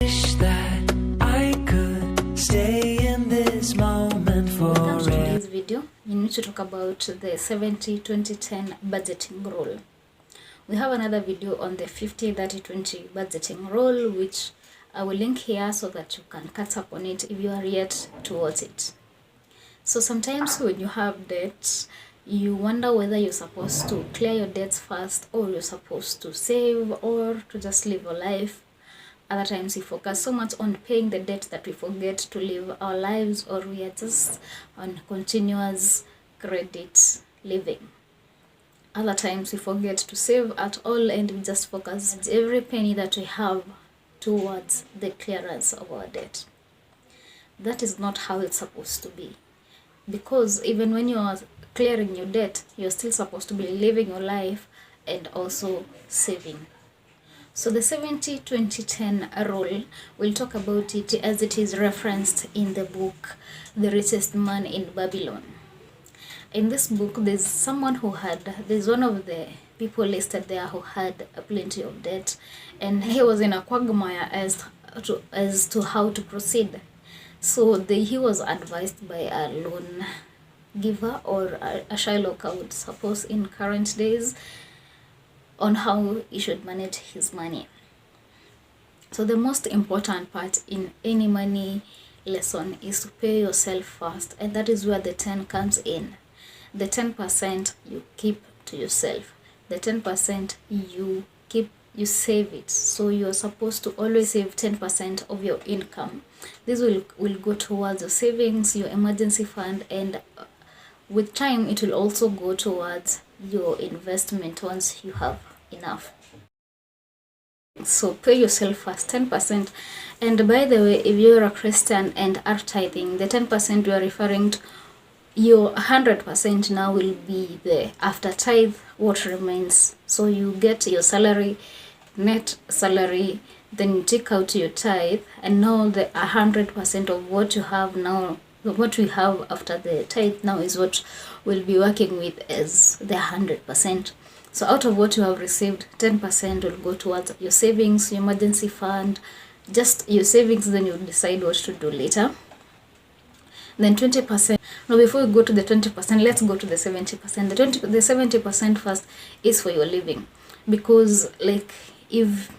Wish that I could stay in this moment forever. To today's video, you need to talk about the 70-20-10 budgeting rule. We have another video on the 50-30-20 budgeting rule, which I will link here so that you can catch up on it if you are yet to watch it. So sometimes when you have debts, you wonder whether you're supposed to clear your debts first, or you're supposed to save, or to just live your life. Other times we focus so much on paying the debt that we forget to live our lives, or we are just on continuous credit living. Other times we forget to save at all, and we just focus every penny that we have towards the clearance of our debt. That is not how it's supposed to be, because even when you are clearing your debt, you're still supposed to be living your life and also saving. So the 70-20-10 rule, we'll talk about it as it is referenced in the book The Richest Man in Babylon. In this book, there's one of the people listed there who had plenty of debt, and he was in a quagmire as to how to proceed. So he was advised by a loan giver, or a Shylock, I would suppose in current days, on how he should manage his money. So the most important part in any money lesson is to pay yourself first, and that is where the 10 comes in. The 10% you keep to yourself. The 10% you save it. So you're supposed to always save 10% of your income. This will go towards your savings, your emergency fund, and with time it will also go towards your investment once you have enough. So pay yourself first, 10%. And by the way, if you're a Christian and are tithing, the 10% you are referring to, your 100% now will be the after tithe, what remains. So you get your salary, net salary, then you take out your tithe, and now the 100% of what you have now, what we have after the tithe now, is what we'll be working with as the 100%. So out of what you have received, 10% will go towards your savings, your emergency fund, just your savings, then you'll decide what to do later. Then 20%. Now before we go to the 20%, let's go to the 70%. The 70% first is for your living, because like if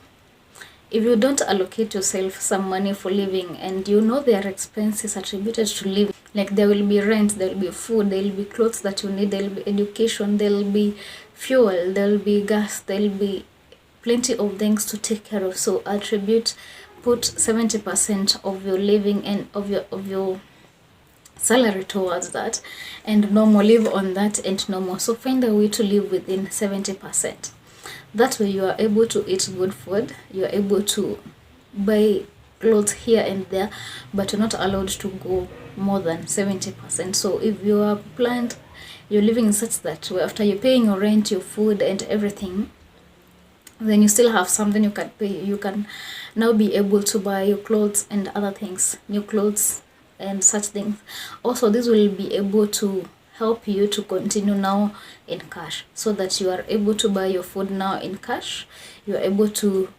you don't allocate yourself some money for living, and you know there are expenses attributed to living, like there will be rent, there will be food, there will be clothes that you need, there will be education, there will be fuel, there will be gas, there will be plenty of things to take care of. So put 70% of your living and of your salary towards that, and no more, live on that and no more. So find a way to live within 70%. That way you are able to eat good food, you are able to buy clothes here and there, but you're not allowed to go more than 70%. So if you are planned, you're living such that after you're paying your rent, your food and everything, then you still have something you can pay. You can now be able to buy your clothes and other things, new clothes and such things. Also, this will be able to help you to continue now in cash, so that you are able to buy your food now in cash. You are able to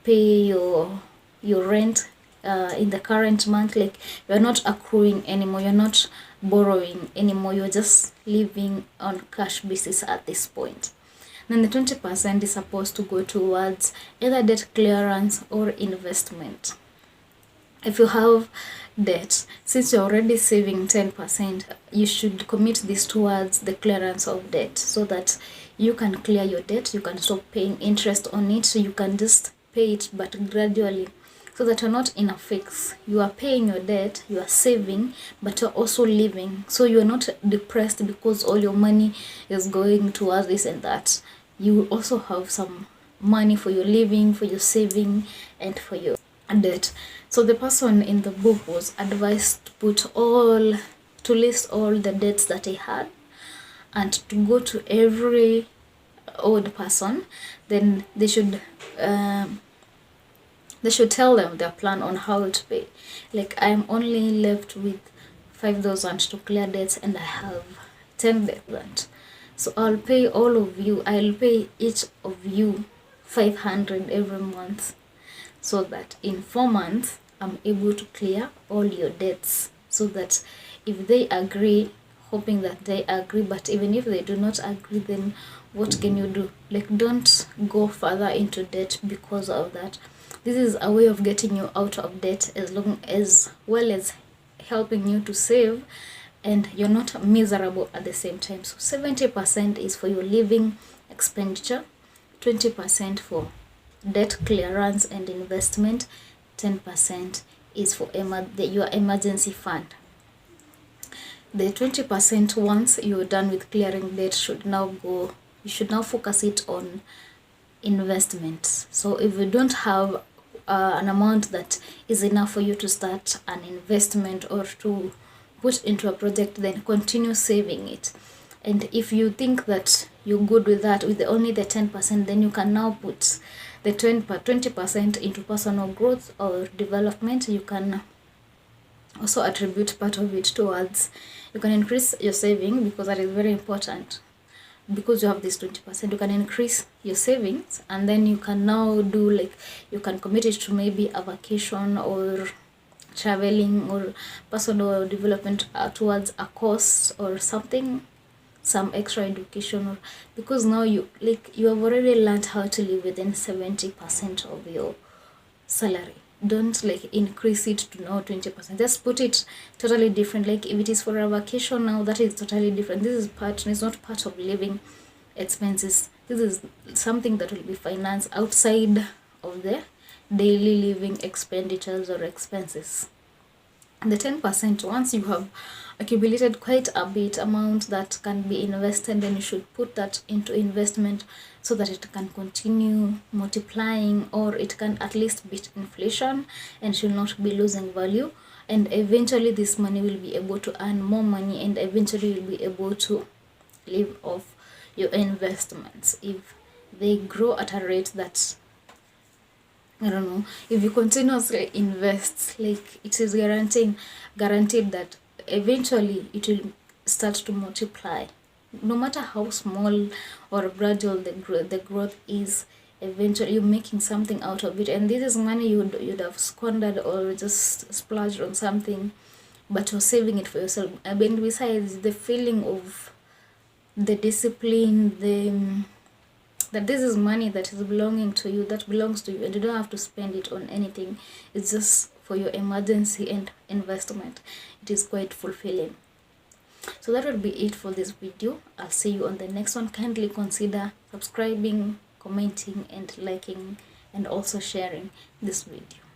pay your rent in the current month. Like, you're not accruing anymore, you're not borrowing anymore, you're just living on cash basis at this point. Then the 20% is supposed to go towards either debt clearance or investment. If you have debt, since you're already saving 10%, you should commit this towards the clearance of debt, so that you can clear your debt, you can stop paying interest on it, so you can just pay it, but gradually, so that you're not in a fix. You are paying your debt, you are saving, but you're also living, so you're not depressed because all your money is going towards this and that. You also have some money for your living, for your saving, and for your debt. So the person in the book was advised to list all the debts that he had, and to go to every old person. Then they should tell them their plan on how to pay. Like, I'm only left with 5,000 to clear debts, and I have 10,000. So I'll pay all of you. I'll pay each of you 500 every month. so that in 4 months I'm able to clear all your debts. So that if they agree, hoping that they agree, but even if they do not agree, then what can you do? Like, don't go further into debt because of that. This is a way of getting you out of debt, as well as helping you to save, and you're not miserable at the same time. So 70% is for your living expenditure, 20% for debt clearance and investment, 10% is for your emergency fund. The 20%, once you're done with clearing debt, you should now focus it on investments. So if you don't have an amount that is enough for you to start an investment or to put into a project, then continue saving it. And if you think that you're good with that, with only the 10%, then you can now put the 20% into personal growth or development. You can also attribute part of it towards, you can increase your saving, because that is very important. Because you have this 20%, you can increase your savings, and then you can now do, like, you can commit it to maybe a vacation or traveling or personal development towards a course or something, some extra education, or because now you have already learned how to live within 70% of your salary. Don't increase it to now 20%. Just put it totally different. Like, if it is for a vacation now, that is totally different. This is it's not part of living expenses. This is something that will be financed outside of the daily living expenditures or expenses. And the 10%, once you have accumulated quite a bit amount that can be invested, then you should put that into investment so that it can continue multiplying, or it can at least beat inflation and should not be losing value. And eventually this money will be able to earn more money, and eventually you'll be able to live off your investments if they grow at a rate that, I don't know, if you continuously invest, like, it is guaranteed that eventually it will start to multiply. No matter how small or gradual the growth is, eventually you're making something out of it. And this is money you'd have squandered or just splurged on something, but you're saving it for yourself. I mean, besides the feeling of the discipline, that this is money that is belonging to you, that belongs to you, and you don't have to spend it on anything. It's just for your emergency and investment. It is quite fulfilling. So that will be it for this video. I'll see you on the next one. Kindly consider subscribing, commenting, and liking, and also sharing this video.